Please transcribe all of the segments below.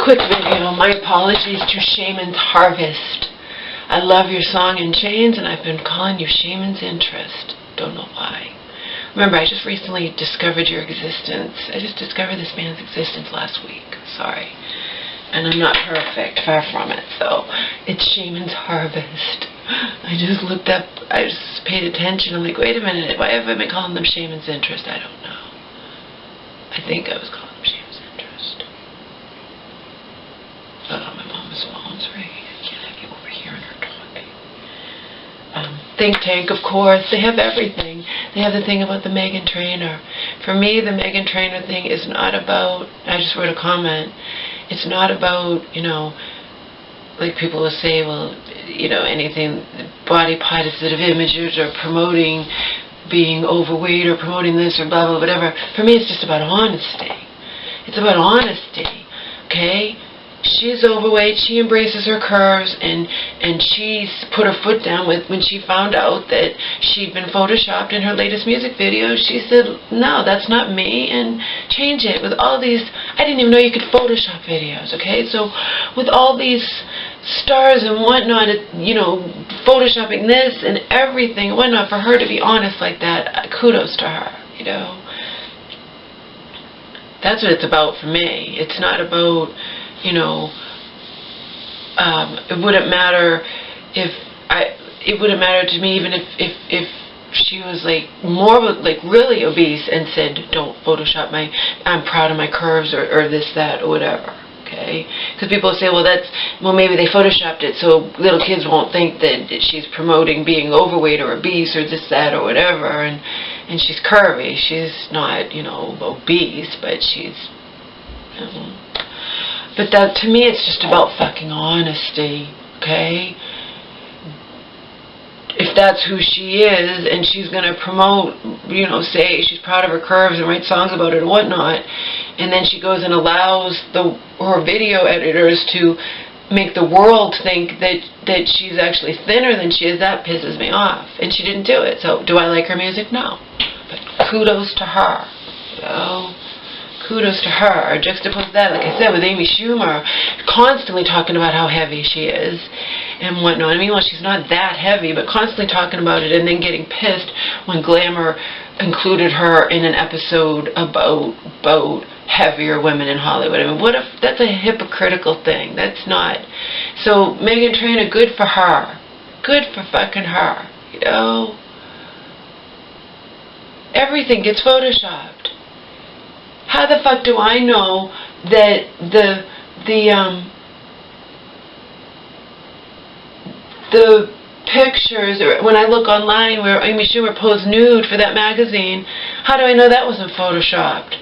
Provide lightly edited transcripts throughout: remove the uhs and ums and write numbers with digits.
quick video. My apologies to Shaman's Harvest. I love your song In Chains, and I've been calling you Shaman's Interest. Don't know why. Remember, I just recently discovered your existence. I just discovered this man's existence last week. Sorry. And I'm not perfect, far from it. So, it's Shaman's Harvest. I just looked up, I just paid attention. I'm like, wait a minute, why have I been calling them Shaman's Interest? I don't know. I think I was calling them Shaman's Interest. My mom's phone's ringing. I can't have you overhearing her talking. Think Tank, of course. They have everything. They have the thing about the Meghan Trainor. For me, the Meghan Trainor thing is not about, I just wrote a comment, it's not about, you know, like people will say, well, you know, anything, body positive images or promoting being overweight or promoting this or blah, blah, whatever. For me, it's just about honesty. It's about honesty, okay? She's overweight, she embraces her curves, and she's put her foot down with when she found out that she'd been photoshopped in her latest music video. She said, no, that's not me, and change it. With all these, I didn't even know you could Photoshop videos, okay? So with all these stars and whatnot, you know, Photoshopping this and everything and whatnot, for her to be honest like that, kudos to her, you know? That's what it's about for me. It's not about, you know, it wouldn't matter it wouldn't matter to me even if she was like more like really obese and said, don't Photoshop I'm proud of my curves or this, that, or whatever, okay? Because people say, well, maybe they Photoshopped it so little kids won't think that she's promoting being overweight or obese or this, that, or whatever, and she's curvy. She's not, you know, obese, but she's, you know. But that, to me, it's just about fucking honesty, okay? If that's who she is, and she's going to promote, you know, say she's proud of her curves and write songs about it and whatnot, and then she goes and allows her video editors to make the world think that she's actually thinner than she is, that pisses me off. And she didn't do it. So, do I like her music? No. But kudos to her, you know? Kudos to her. Juxtapose that, like I said, with Amy Schumer constantly talking about how heavy she is and whatnot. I mean, well, she's not that heavy, but constantly talking about it and then getting pissed when Glamour included her in an episode about heavier women in Hollywood. I mean, what if that's a hypocritical thing? That's not. So, Meghan Trainor, good for her. Good for fucking her, you know? Everything gets Photoshopped. How the fuck do I know that the pictures, or when I look online where Amy Schumer posed nude for that magazine, how do I know that wasn't Photoshopped?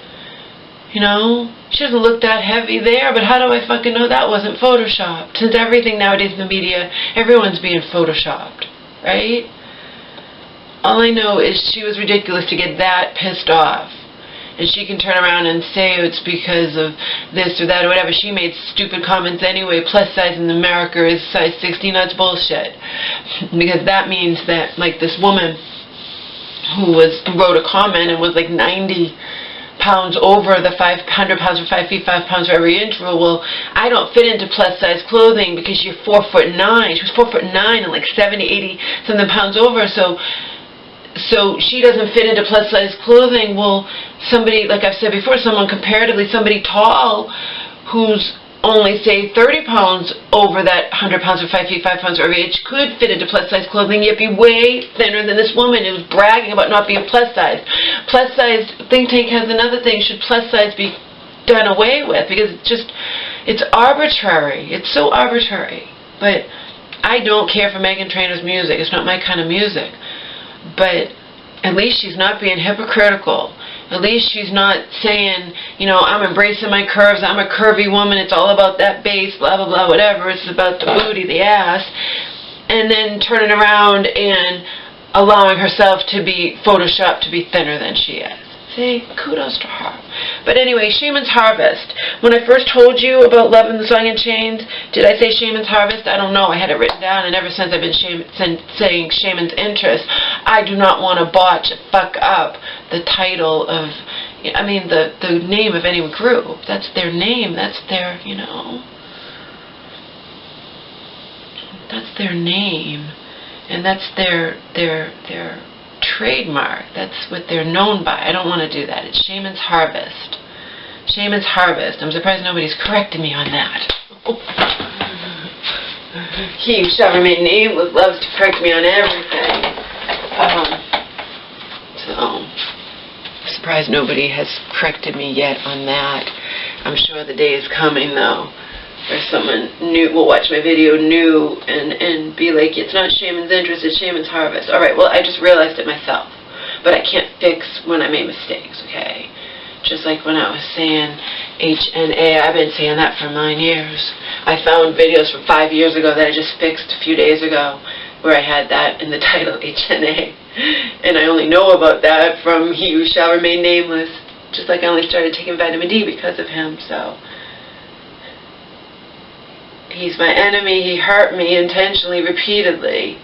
You know? She doesn't look that heavy there, but how do I fucking know that wasn't Photoshopped? Since everything nowadays in the media, everyone's being Photoshopped, right? All I know is she was ridiculous to get that pissed off. And she can turn around and say it's because of this or that or whatever. She made stupid comments anyway. Plus size in America is size 16. That's bullshit. Because that means that, like, this woman who wrote a comment and was like 90 pounds over the 500 pounds or 5 feet 5 pounds for every inch rule. Well, I don't fit into plus size clothing because you're 4'9". She was 4'9" and like 70, 80 something pounds over. So she doesn't fit into plus size clothing. Well, somebody, like I've said before, comparatively, somebody tall who's only, say, 30 pounds over that 100 pounds or 5 feet 5 pounds or every inch could fit into plus size clothing, yet be way thinner than this woman who's bragging about not being plus size. Plus size, Think Tank has another thing, should plus size be done away with? Because it's arbitrary. It's so arbitrary. But I don't care for Meghan Trainor's music. It's not my kind of music. But at least she's not being hypocritical. At least she's not saying, you know, I'm embracing my curves, I'm a curvy woman, it's all about that base, blah, blah, blah, whatever. It's about the booty, the ass. And then turning around and allowing herself to be Photoshopped to be thinner than she is. See, kudos to her. But anyway, Shaman's Harvest. When I first told you about loving the song In Chains, did I say Shaman's Harvest? I don't know. I had it written down, and ever since I've been saying Shaman's Interest, I do not want to fuck up the title of, I mean, the name of any group. That's their name. That's their, you know. That's their name, and that's their trademark. That's what they're known by. I don't want to do that. It's Shaman's Harvest. Shaman's Harvest. I'm surprised nobody's corrected me on that. He who shall remain nameless loves to correct me on everything. So, I'm surprised nobody has corrected me yet on that. I'm sure the day is coming, though, where someone new will watch my video new and be like, it's not Shaman's Interest, it's Shaman's Harvest. Alright, well, I just realized it myself. But I can't fix when I made mistakes, okay? Just like when I was saying HNA, I've been saying that for 9 years. I found videos from 5 years ago that I just fixed a few days ago where I had that in the title, HNA. And I only know about that from He Who Shall Remain Nameless. Just like I only started taking vitamin D because of him, so... He's my enemy. He hurt me intentionally, repeatedly.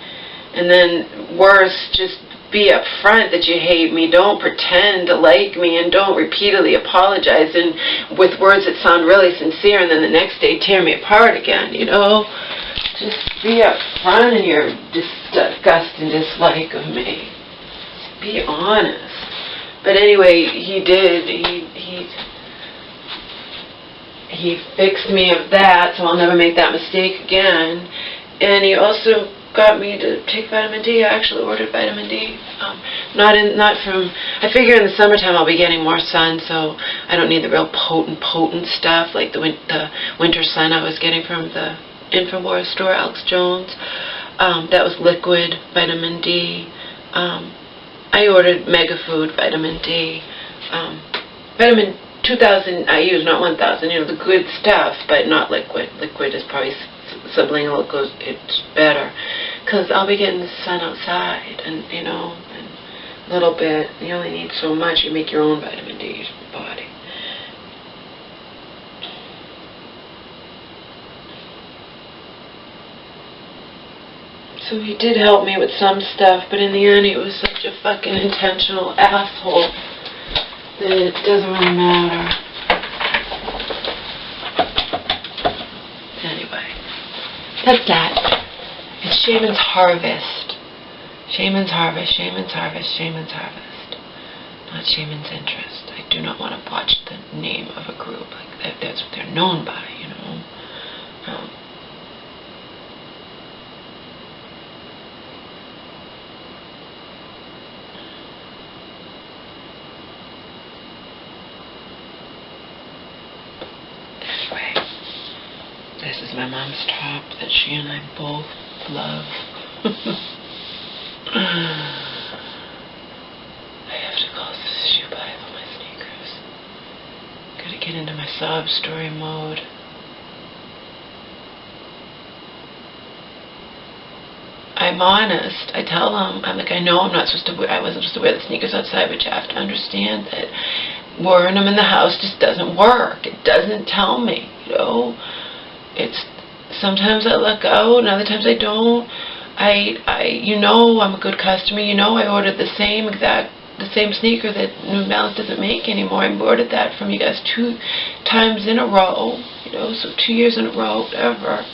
And then worse, just be upfront that you hate me. Don't pretend to like me, and don't repeatedly apologize and with words that sound really sincere, and then the next day tear me apart again, you know? Just be upfront in your disgust and dislike of me. Be honest. But anyway, he did. He fixed me of that, so I'll never make that mistake again. And he also got me to take vitamin D. I actually ordered vitamin D. I figure in the summertime I'll be getting more sun, so I don't need the real potent stuff like the winter sun I was getting from the Infowars store, Alex Jones. That was liquid vitamin D. I ordered Mega Food vitamin D. Vitamin 2,000 I use, not 1,000, you know, the good stuff, but not liquid. Liquid is probably sublingual, it's better. Because I'll be getting the sun outside, and, you know, and a little bit. You only need so much. You make your own vitamin D in your body. So he did help me with some stuff, but in the end he was such a fucking intentional asshole that it doesn't really matter. Anyway, that's that. It's Shaman's Harvest. Shaman's Harvest, Shaman's Harvest, Shaman's Harvest. Not Shaman's Interest. I do not want to botch the name of a group. Like that's what they're known by, you know. This is my mom's top that she and I both love. I have to close this shoe by for my sneakers. Gotta get into my sob story mode. I'm honest. I tell them, I'm like, I know I wasn't supposed to wear the sneakers outside, but you have to understand that wearing them in the house just doesn't work. It doesn't tell me, you know. It's sometimes I luck out and other times I don't. You know I'm a good customer. You know I ordered the same sneaker that New Balance doesn't make anymore. I ordered that from you guys 2 times in a row. You know, so 2 years in a row, whatever.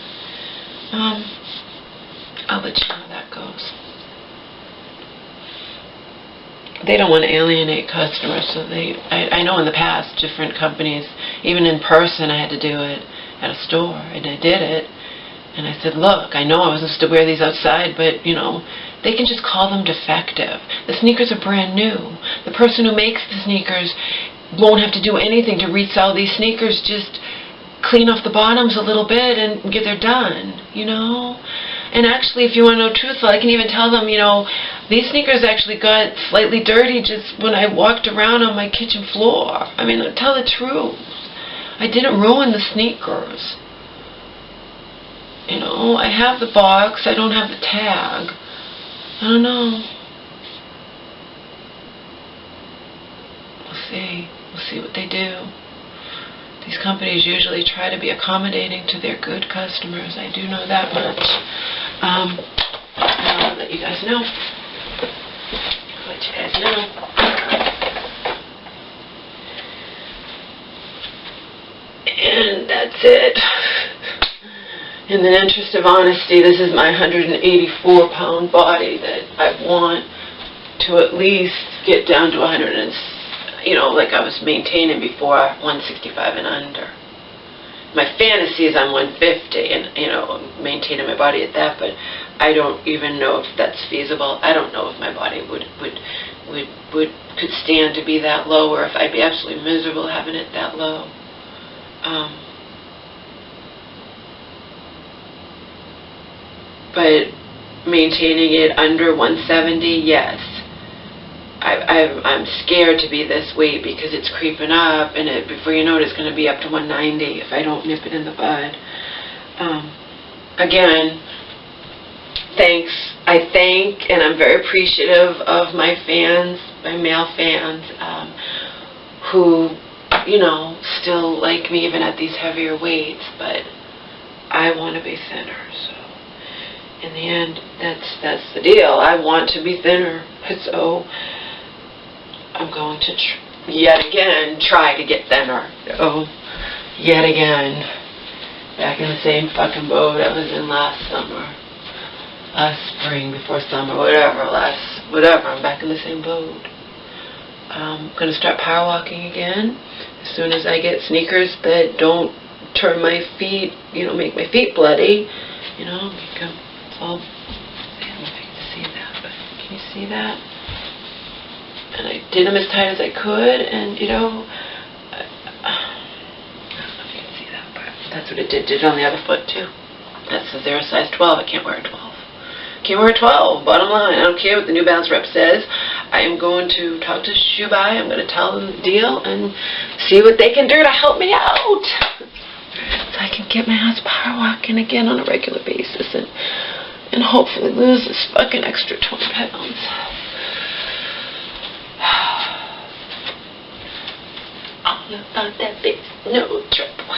I'll let you know how that goes. They don't want to alienate customers, so I know in the past different companies, even in person I had to do it at a store, and I did it, and I said, look, I know I wasn't supposed to wear these outside, but, you know, they can just call them defective. The sneakers are brand new. The person who makes the sneakers won't have to do anything to resell these sneakers, just clean off the bottoms a little bit and they're done, you know? And actually, if you want to know truthful, I can even tell them, you know, these sneakers actually got slightly dirty just when I walked around on my kitchen floor. I mean, I'll tell the truth. I didn't ruin the sneakers. You know, I have the box, I don't have the tag. I don't know. We'll see. We'll see what they do. These companies usually try to be accommodating to their good customers. I do know that much. I'll let you guys know. I'll let you guys know. that's it. In the interest of honesty, this is my 184-pound body that I want to at least get down to 100 and, like I was maintaining before, 165 and under. My fantasy is I'm 150 and, maintaining my body at that, but I don't even know if that's feasible. I don't know if my body could stand to be that low, or if I'd be absolutely miserable having it that low. But maintaining it under 170, yes. I'm scared to be this weight because it's creeping up, and before you know it, it's going to be up to 190 if I don't nip it in the bud. Again, thanks. I thank and I'm very appreciative of my fans, my male fans, who, still like me even at these heavier weights, but I want to be thinner, so in the end, that's the deal. I want to be thinner, so I'm going to yet again try to get thinner. So yet again, back in the same fucking boat I was in last summer, last spring, before summer, whatever. I'm back in the same boat. I'm going to start power walking again as soon as I get sneakers that don't turn my feet, make my feet bloody, make them all, I don't know if you can see that, but can you see that? And I did them as tight as I could, and, I don't know if you can see that, but that's what it did. Did it on the other foot, too. That's a zero size 12. I can't wear a 12. Can't wear a 12, bottom line. I don't care what the New Balance rep says. I am going to talk to Shoebuy. I'm going to tell them the deal and see what they can do to help me out, so I can get my ass power walking again on a regular basis and hopefully lose this fucking extra 20 pounds. All about that bitch, no trouble.